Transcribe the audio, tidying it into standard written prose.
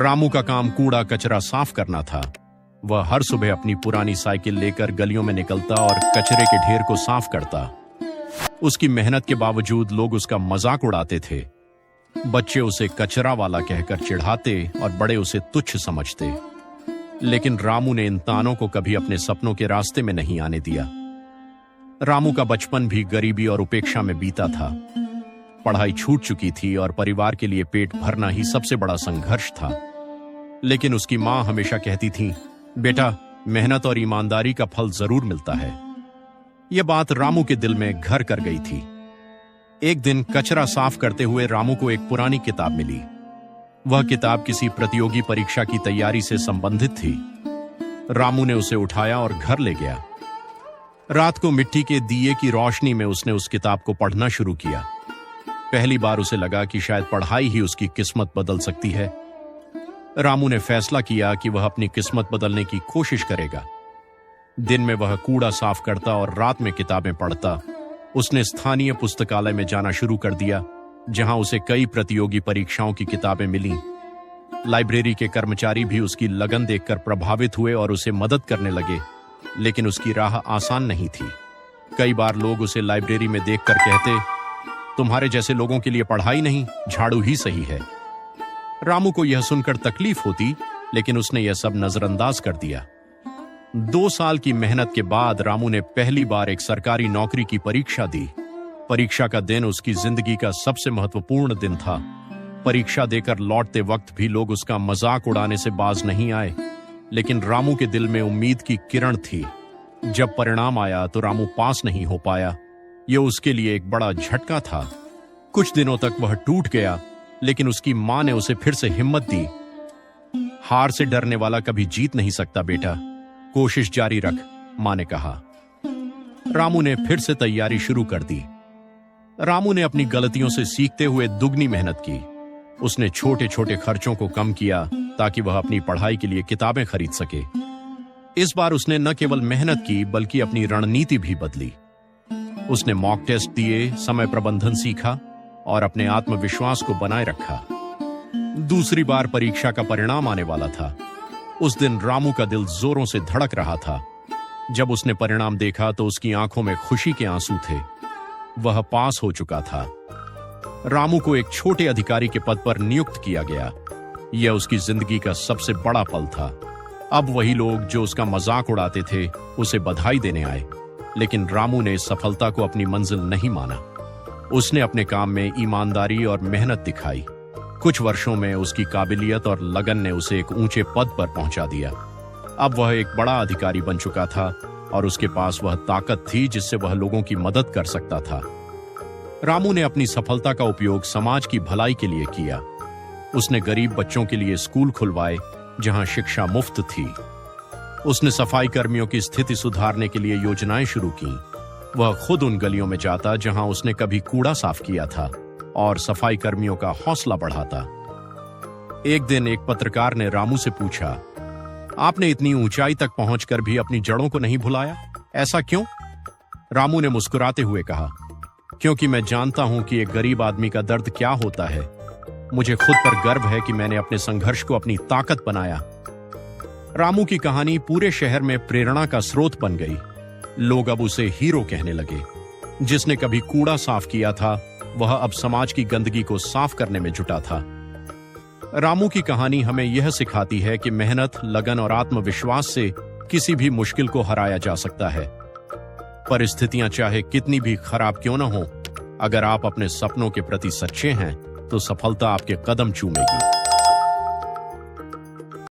रामू का काम कूड़ा कचरा साफ करना था। वह हर सुबह अपनी पुरानी साइकिल लेकर गलियों में निकलता और कचरे के ढेर को साफ करता। उसकी मेहनत के बावजूद लोग उसका मजाक उड़ाते थे। बच्चे उसे कचरा वाला कहकर चिढ़ाते और बड़े उसे तुच्छ समझते। लेकिन रामू ने इन तानों को कभी अपने सपनों के रास्ते में नहीं आने दिया। रामू का बचपन भी गरीबी और उपेक्षा में बीता था। पढ़ाई छूट चुकी थी और परिवार के लिए पेट भरना ही सबसे बड़ा संघर्ष था। लेकिन उसकी मां हमेशा कहती थी, बेटा, मेहनत और ईमानदारी का फल जरूर मिलता है। यह बात रामू के दिल में घर कर गई थी। एक दिन कचरा साफ करते हुए रामू को एक पुरानी किताब मिली। वह किताब किसी प्रतियोगी परीक्षा की तैयारी से संबंधित थी। रामू ने उसे उठाया और घर ले गया। रात को मिट्टी के दिए की रोशनी में उसने उस किताब को पढ़ना शुरू किया। पहली बार उसे लगा कि शायद पढ़ाई ही उसकी किस्मत बदल सकती है। रामू ने फैसला किया कि वह अपनी किस्मत बदलने की कोशिश करेगा। दिन में वह कूड़ा साफ करता और रात में किताबें पढ़ता। उसने स्थानीय पुस्तकालय में जाना शुरू कर दिया, जहां उसे कई प्रतियोगी परीक्षाओं की किताबें मिलीं। लाइब्रेरी के कर्मचारी भी उसकी लगन देखकर प्रभावित हुए और उसे मदद करने लगे। लेकिन उसकी राह आसान नहीं थी। कई बार लोग उसे लाइब्रेरी में देखकर कहते, तुम्हारे जैसे लोगों के लिए पढ़ाई नहीं, झाड़ू ही सही है। रामू को यह सुनकर तकलीफ होती, लेकिन उसने यह सब नजरअंदाज कर दिया। 2 साल की मेहनत के बाद रामू ने पहली बार एक सरकारी नौकरी की परीक्षा दी। परीक्षा का दिन उसकी जिंदगी का सबसे महत्वपूर्ण दिन था। परीक्षा देकर लौटते वक्त भी लोग उसका मजाक उड़ाने से बाज नहीं आए। लेकिन रामू के दिल में उम्मीद की किरण थी। जब परिणाम आया तो रामू पास नहीं हो पाया। यह उसके लिए एक बड़ा झटका था। कुछ दिनों तक वह टूट गया, लेकिन उसकी मां ने उसे फिर से हिम्मत दी। हार से डरने वाला कभी जीत नहीं सकता बेटा, कोशिश जारी रख, मां ने कहा। रामू ने फिर से तैयारी शुरू कर दी। रामू ने अपनी गलतियों से सीखते हुए दुगनी मेहनत की। उसने छोटे छोटे खर्चों को कम किया ताकि वह अपनी पढ़ाई के लिए किताबें खरीद सके। इस बार उसने न केवल मेहनत की बल्कि अपनी रणनीति भी बदली। उसने मॉक टेस्ट दिए, समय प्रबंधन सीखा और अपने आत्मविश्वास को बनाए रखा। दूसरी बार परीक्षा का परिणाम आने वाला था। उस दिन रामू का दिल जोरों से धड़क रहा था। जब उसने परिणाम देखा तो उसकी आंखों में खुशी के आंसू थे। वह पास हो चुका था। रामू को एक छोटे अधिकारी के पद पर नियुक्त किया गया। यह उसकी जिंदगी का सबसे बड़ा पल था। अब वही लोग जो उसका मजाक उड़ाते थे उसे बधाई देने आए। लेकिन रामू ने इस सफलता को अपनी मंजिल नहीं माना। उसने अपने काम में ईमानदारी और मेहनत दिखाई। कुछ वर्षों में उसकी काबिलियत और लगन ने उसे एक ऊंचे पद पर पहुंचा दिया। अब वह एक बड़ा अधिकारी बन चुका था और उसके पास वह ताकत थी जिससे वह लोगों की मदद कर सकता था। रामू ने अपनी सफलता का उपयोग समाज की भलाई के लिए किया। उसने गरीब बच्चों के लिए स्कूल खुलवाए जहां शिक्षा मुफ्त थी। उसने सफाई कर्मियों की स्थिति सुधारने के लिए योजनाएं शुरू की। वह खुद उन गलियों में जाता जहां उसने कभी कूड़ा साफ किया था और सफाई कर्मियों का हौसला बढ़ाता। एक दिन एक पत्रकार ने रामू से पूछा, आपने इतनी ऊंचाई तक पहुंचकर भी अपनी जड़ों को नहीं भुलाया, ऐसा क्यों? रामू ने मुस्कुराते हुए कहा, क्योंकि मैं जानता हूं कि एक गरीब आदमी का दर्द क्या होता है। मुझे खुद पर गर्व है कि मैंने अपने संघर्ष को अपनी ताकत बनाया। रामू की कहानी पूरे शहर में प्रेरणा का स्रोत बन गई। लोग अब उसे हीरो कहने लगे। जिसने कभी कूड़ा साफ किया था वह अब समाज की गंदगी को साफ करने में जुटा था। रामू की कहानी हमें यह सिखाती है कि मेहनत, लगन और आत्मविश्वास से किसी भी मुश्किल को हराया जा सकता है। परिस्थितियां चाहे कितनी भी खराब क्यों न हो, अगर आप अपने सपनों के प्रति सच्चे हैं तो सफलता आपके कदम चूमेगी।